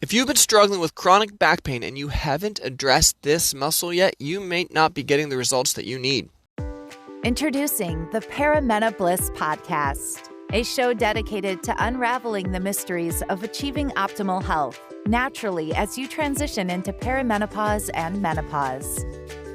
If you've been struggling with chronic back pain and you haven't addressed this muscle yet, you may not be getting the results that you need. Introducing the Paramena Bliss Podcast, a show dedicated to unraveling the mysteries of achieving optimal health naturally as you transition into perimenopause and menopause.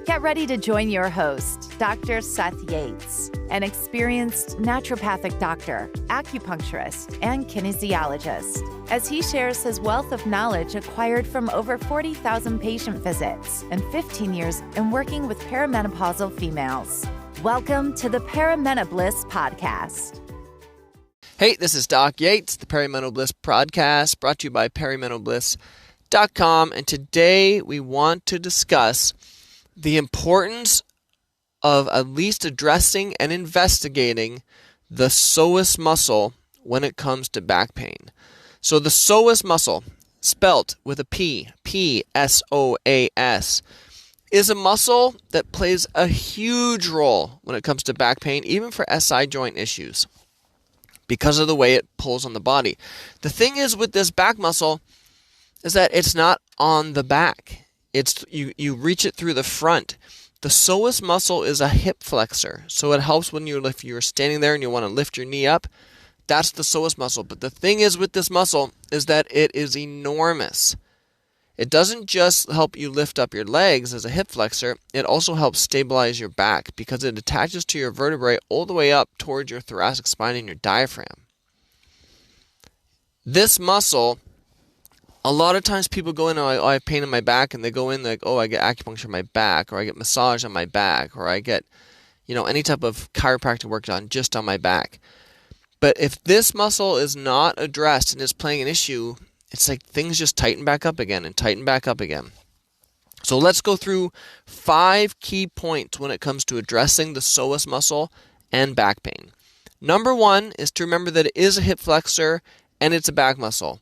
Get ready to join your host, Dr. Seth Yates, an experienced naturopathic doctor, acupuncturist, and kinesiologist, as he shares his wealth of knowledge acquired from over 40,000 patient visits and 15 years in working with perimenopausal females. Welcome to the Paramena Bliss Podcast. Hey, this is Doc Yates, the Perimental Bliss Podcast, brought to you by perimentalbliss.com, and today we want to discuss the importance of at least addressing and investigating the psoas muscle when it comes to back pain. So the psoas muscle, spelt with a P, P-S-O-A-S, is a muscle that plays a huge role when it comes to back pain, even for SI joint issues, because of the way it pulls on the body. The thing is with this back muscle is that it's not on the back. It's you reach it through the front. The psoas muscle is a hip flexor, so it helps when if you're standing there and you want to lift your knee up. That's the psoas muscle. But the thing is with this muscle is that it is enormous. It doesn't just help you lift up your legs as a hip flexor, it also helps stabilize your back because it attaches to your vertebrae all the way up towards your thoracic spine and your diaphragm. This muscle, a lot of times people go in, I have pain in my back, and they go in like, I get acupuncture on my back, or I get massage on my back, or I get, any type of chiropractic work done just on my back. But if this muscle is not addressed and is playing an issue, it's like things just tighten back up again and tighten back up again. So let's go through 5 key points when it comes to addressing the psoas muscle and back pain. Number 1 is to remember that it is a hip flexor and it's a back muscle.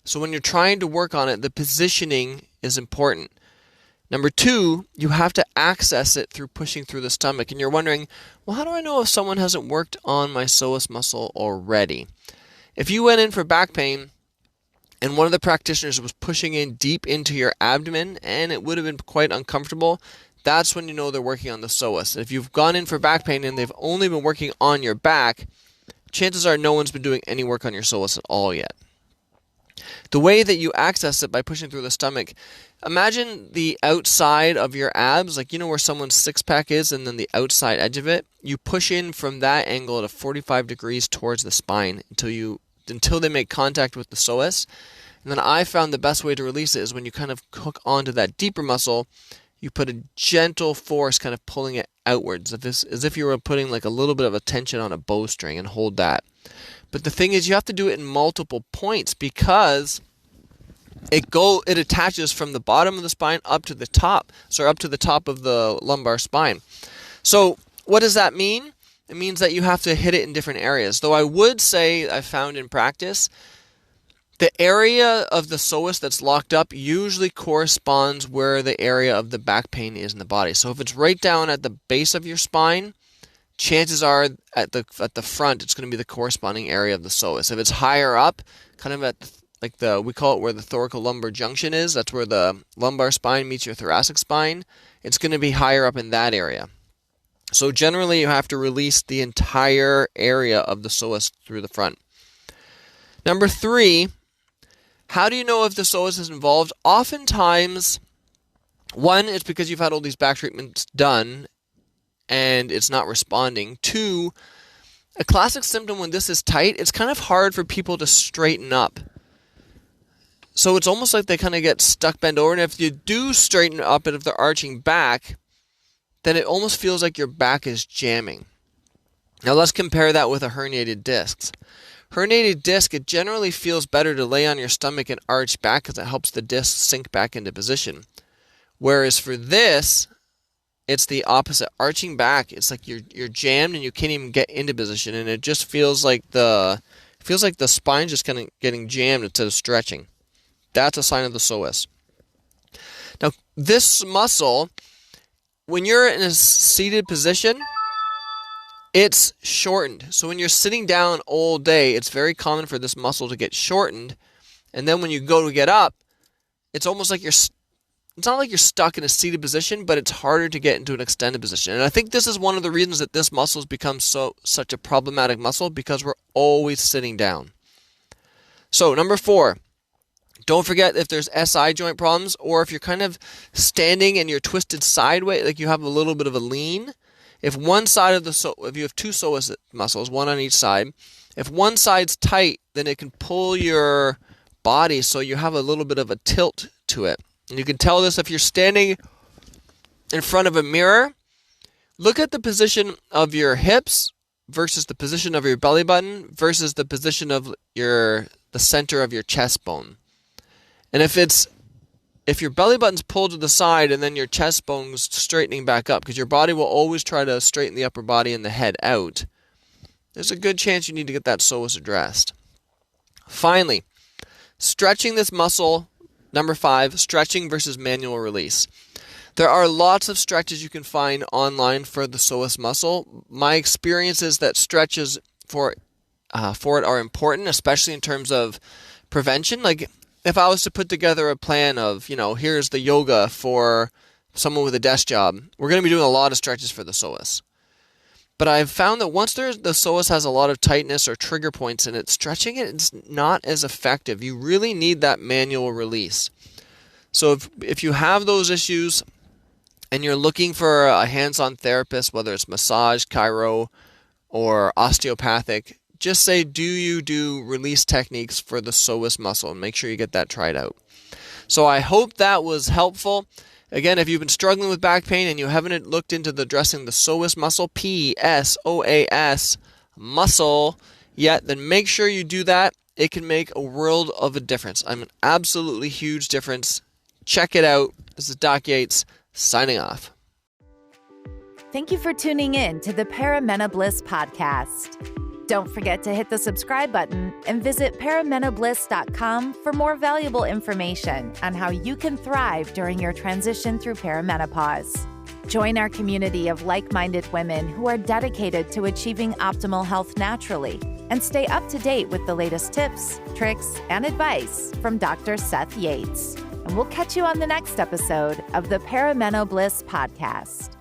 So when you're trying to work on it, the positioning is important. Number 2, you have to access it through pushing through the stomach. And you're wondering, well, how do I know if someone hasn't worked on my psoas muscle already? If you went in for back pain and one of the practitioners was pushing in deep into your abdomen and it would have been quite uncomfortable, that's when you know they're working on the psoas. If you've gone in for back pain and they've only been working on your back, chances are no one's been doing any work on your psoas at all yet. The way that you access it by pushing through the stomach, imagine the outside of your abs, like where someone's six-pack is and then the outside edge of it. You push in from that angle at a 45 degrees towards the spine until they make contact with the psoas. And then I found the best way to release it is when you kind of hook onto that deeper muscle, you put a gentle force kind of pulling it outwards, as if you were putting like a little bit of a tension on a bowstring, and hold that. But the thing is, you have to do it in multiple points because it attaches from the bottom of the spine up to the top of the lumbar spine. So what does that mean? It means that you have to hit it in different areas. Though I would say, I found in practice, the area of the psoas that's locked up usually corresponds where the area of the back pain is in the body. So if it's right down at the base of your spine, chances are at the front it's going to be the corresponding area of the psoas. If it's higher up, kind of at we call it where the thoracolumbar junction is, that's where the lumbar spine meets your thoracic spine, it's going to be higher up in that area. So generally you have to release the entire area of the psoas through the front. Number 3, how do you know if the psoas is involved? Oftentimes, 1, it's because you've had all these back treatments done and it's not responding. 2, a classic symptom when this is tight, it's kind of hard for people to straighten up. So it's almost like they kind of get stuck bent over, and if you do straighten up and if they're arching back, then it almost feels like your back is jamming. Now let's compare that with a herniated disc. Herniated disc, it generally feels better to lay on your stomach and arch back because it helps the disc sink back into position. Whereas for this, it's the opposite. Arching back, it's like you're jammed and you can't even get into position, and it just feels like the spine's just kind of getting jammed instead of stretching. That's a sign of the psoas. Now, this muscle, when you're in a seated position, it's shortened. So when you're sitting down all day, it's very common for this muscle to get shortened. And then when you go to get up, it's almost like it's not like you're stuck in a seated position, but it's harder to get into an extended position. And I think this is one of the reasons that this muscle has become such a problematic muscle, because we're always sitting down. So number 4, don't forget if there's SI joint problems, or if you're kind of standing and you're twisted sideways, like you have a little bit of a lean. If one side of if you have 2 psoas muscles, one on each side, if one side's tight, then it can pull your body so you have a little bit of a tilt to it. And you can tell this if you're standing in front of a mirror. Look at the position of your hips versus the position of your belly button versus the position of the center of your chest bone. And if your belly button's pulled to the side and then your chest bone's straightening back up, because your body will always try to straighten the upper body and the head out, there's a good chance you need to get that psoas addressed. Finally, stretching this muscle. Number 5, stretching versus manual release. There are lots of stretches you can find online for the psoas muscle. My experience is that stretches for it are important, especially in terms of prevention. Like if I was to put together a plan of, here's the yoga for someone with a desk job, we're going to be doing a lot of stretches for the psoas. But I've found that once the psoas has a lot of tightness or trigger points in it, stretching it is not as effective. You really need that manual release. So if you have those issues and you're looking for a hands-on therapist, whether it's massage, chiro, or osteopathic, just say, do you do release techniques for the psoas muscle? And make sure you get that tried out. So I hope that was helpful. Again, if you've been struggling with back pain and you haven't looked into addressing the psoas muscle, PSOAS muscle yet, then make sure you do that. It can make a world of a difference. An absolutely huge difference. Check it out. This is Doc Yates signing off. Thank you for tuning in to the Paramena Bliss podcast. Don't forget to hit the subscribe button and visit paramenobliss.com for more valuable information on how you can thrive during your transition through perimenopause. Join our community of like-minded women who are dedicated to achieving optimal health naturally, and stay up to date with the latest tips, tricks, and advice from Dr. Seth Yates. And we'll catch you on the next episode of the Paramena Bliss podcast.